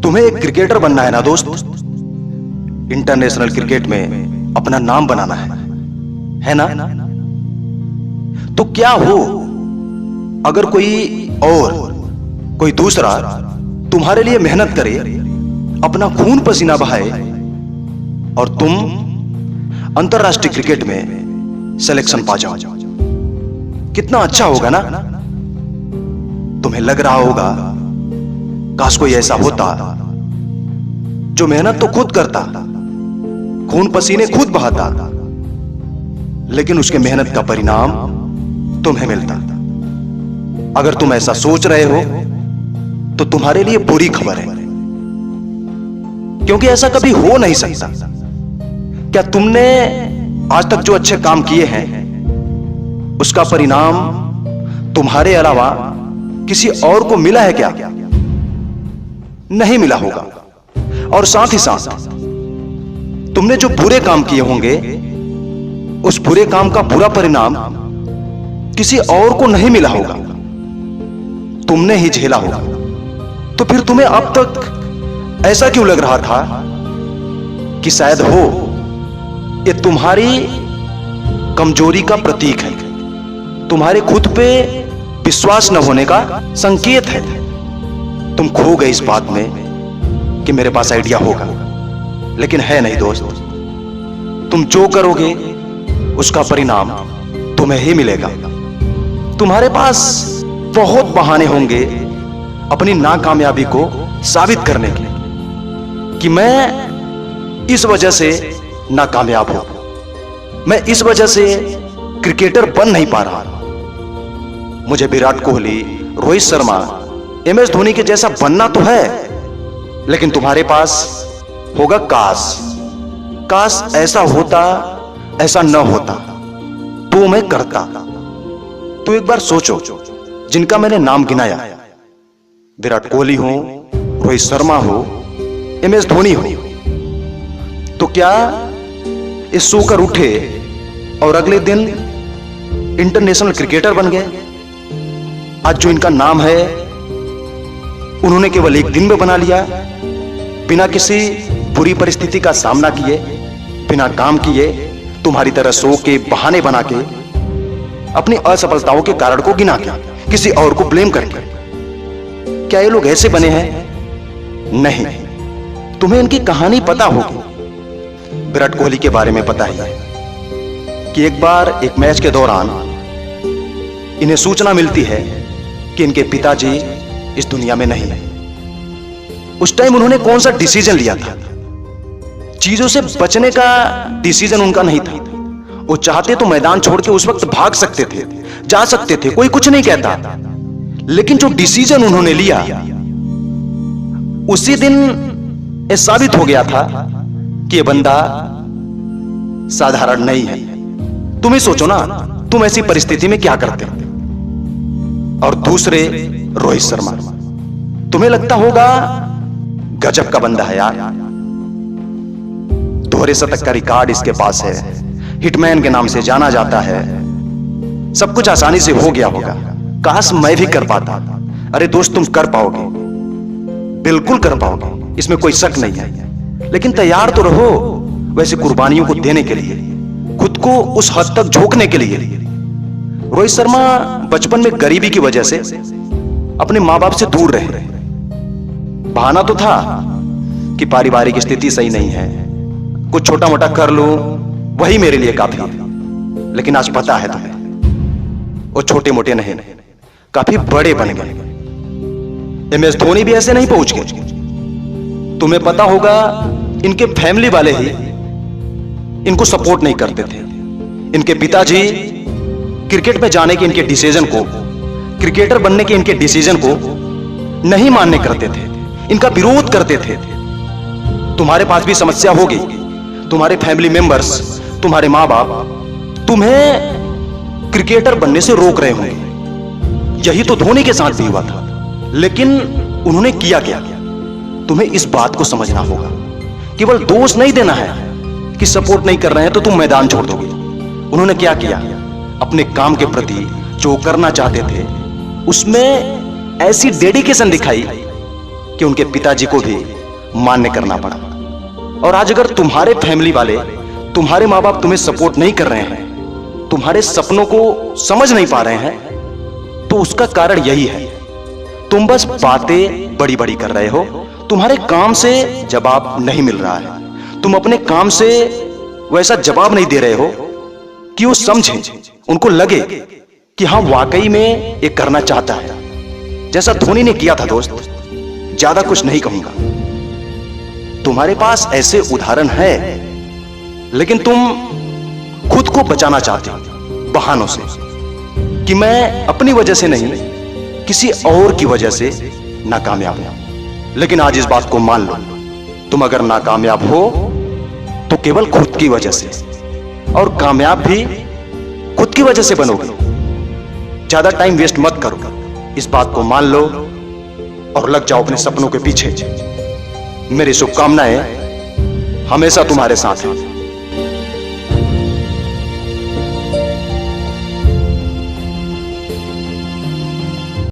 तुम्हें एक क्रिकेटर बनना है ना दोस्त। इंटरनेशनल क्रिकेट में अपना नाम बनाना है ना। तो क्या हो अगर कोई दूसरा तुम्हारे लिए मेहनत करे, अपना खून पसीना बहाए और तुम अंतरराष्ट्रीय क्रिकेट में सिलेक्शन पा जाओ। कितना अच्छा होगा ना। तुम्हें लग रहा होगा काश कोई ऐसा होता जो मेहनत तो खुद करता, खून पसीने खुद बहाता, लेकिन उसके मेहनत का परिणाम तुम्हें मिलता। अगर तुम ऐसा सोच रहे हो तो तुम्हारे लिए बुरी खबर है, क्योंकि ऐसा कभी हो नहीं सकता। क्या तुमने आज तक जो अच्छे काम किए हैं उसका परिणाम तुम्हारे अलावा किसी और को मिला है क्या? नहीं मिला होगा। और साथ ही साथ तुमने जो बुरे काम किए होंगे उस बुरे काम का बुरा परिणाम किसी और को नहीं मिला होगा, तुमने ही झेला होगा। तो फिर तुम्हें अब तक ऐसा क्यों लग रहा था कि शायद हो ये तुम्हारी कमजोरी का प्रतीक है, तुम्हारे खुद पे विश्वास न होने का संकेत है। तुम खो गए इस बात में कि मेरे पास आइडिया होगा, लेकिन है नहीं दोस्त। तुम जो करोगे उसका परिणाम तुम्हें ही मिलेगा। तुम्हारे पास बहुत बहाने होंगे अपनी नाकामयाबी को साबित करने के कि मैं इस वजह से नाकामयाब हूं, मैं इस वजह से क्रिकेटर बन नहीं पा रहा। मुझे विराट कोहली, रोहित शर्मा, MS धोनी के जैसा बनना तो है, लेकिन तुम्हारे पास होगा काश ऐसा होता, ऐसा न होता तो मैं करता। तो एक बार सोचो, जिनका मैंने नाम गिनाया, विराट कोहली हो, रोहित शर्मा हो, MS धोनी हो, तो क्या ये सोकर उठे और अगले दिन इंटरनेशनल क्रिकेटर बन गए? आज जो इनका नाम है उन्होंने केवल एक दिन में बना लिया, बिना किसी बुरी परिस्थिति का सामना किए, बिना काम किए, तुम्हारी तरह सो के बहाने बना के, अपनी असफलताओं के कारण को गिना के, किसी और को ब्लेम करके। क्या ये लोग ऐसे बने हैं? नहीं। तुम्हें इनकी कहानी पता होगी। विराट कोहली के बारे में पता ही है कि एक बार एक मैच के दौरान इन्हें सूचना मिलती है कि इनके पिताजी इस दुनिया में नहीं है। उस टाइम उन्होंने कौन सा डिसीजन लिया था? चीजों से बचने का डिसीजन उनका नहीं था। वो चाहते तो मैदान छोड़ के उस वक्त भाग सकते थे, जा सकते थे, कोई कुछ नहीं कहता, लेकिन जो डिसीजन उन्होंने लिया उसी दिन ये साबित हो गया था कि ये बंदा साधारण नहीं है। तुम ही सोचो ना, तुम ऐसी परिस्थिति में क्या करते? और दूसरे रोहित शर्मा, तुम्हें लगता होगा गजब का बंदा है यार, दोहरे शतक का रिकॉर्ड इसके पास है, हिटमैन के नाम से जाना जाता है, सब कुछ आसानी से हो गया होगा, काश मैं भी कर पाता। अरे दोस्त, तुम कर पाओगे, बिल्कुल कर पाओगे, इसमें कोई शक नहीं है, लेकिन तैयार तो रहो वैसे कुर्बानियों को देने के लिए, खुद को उस हद तक झोंकने के लिए। रोहित शर्मा बचपन में गरीबी की वजह से अपने मां बाप से दूर रहे। बहाना तो था कि पारिवारिक स्थिति सही नहीं है, कुछ छोटा मोटा कर लो वही मेरे लिए काफी है। लेकिन आज पता है तुम्हें, वो छोटे मोटे नहीं, काफी बड़े बन गए। MS धोनी भी ऐसे नहीं पहुंच गए। तुम्हें पता होगा इनके फैमिली वाले ही इनको सपोर्ट नहीं करते थे। इनके पिताजी क्रिकेट में जाने के इनके डिसीजन को, क्रिकेटर बनने के इनके डिसीजन को नहीं मानने करते थे, इनका विरोध करते थे। तुम्हारे पास भी समस्या होगी, तुम्हारे फैमिली मेंबर्स, तुम्हारे मां बाप तुम्हें क्रिकेटर बनने से रोक रहे होंगे। यही तो धोनी के साथ भी हुआ था, लेकिन उन्होंने किया क्या? तुम्हें इस बात को समझना होगा। केवल दोष नहीं देना है कि सपोर्ट नहीं कर रहे हैं तो तुम मैदान छोड़ दोगे। उन्होंने क्या किया? अपने काम के प्रति जो करना चाहते थे उसमें ऐसी डेडिकेशन दिखाई कि उनके पिताजी को भी मान्य करना पड़ा। और आज अगर तुम्हारे फैमिली वाले, तुम्हारे माँ बाप तुम्हें सपोर्ट नहीं कर रहे हैं, तुम्हारे सपनों को समझ नहीं पा रहे हैं, तो उसका कारण यही है, तुम बस बातें बड़ी बड़ी कर रहे हो, तुम्हारे काम से जवाब नहीं मिल रहा है, तुम अपने काम से वैसा जवाब नहीं दे रहे हो कि वो समझें, उनको लगे कि हाँ वाकई में ये करना चाहता है, जैसा धोनी ने किया था। दोस्त, ज्यादा कुछ नहीं कहूंगा, तुम्हारे पास ऐसे उदाहरण है, लेकिन तुम खुद को बचाना चाहते हो बहानों से कि मैं अपनी वजह से नहीं, किसी और की वजह से नाकामयाब हूं। लेकिन आज इस बात को मान लो, तुम अगर नाकामयाब हो तो केवल खुद की वजह से, और कामयाब भी खुद की वजह से बनोगे। ज्यादा टाइम वेस्ट मत करो, इस बात को मान लो और लग जाओ अपने सपनों के पीछे। मेरी शुभकामनाएं हमेशा तुम्हारे साथ हैं।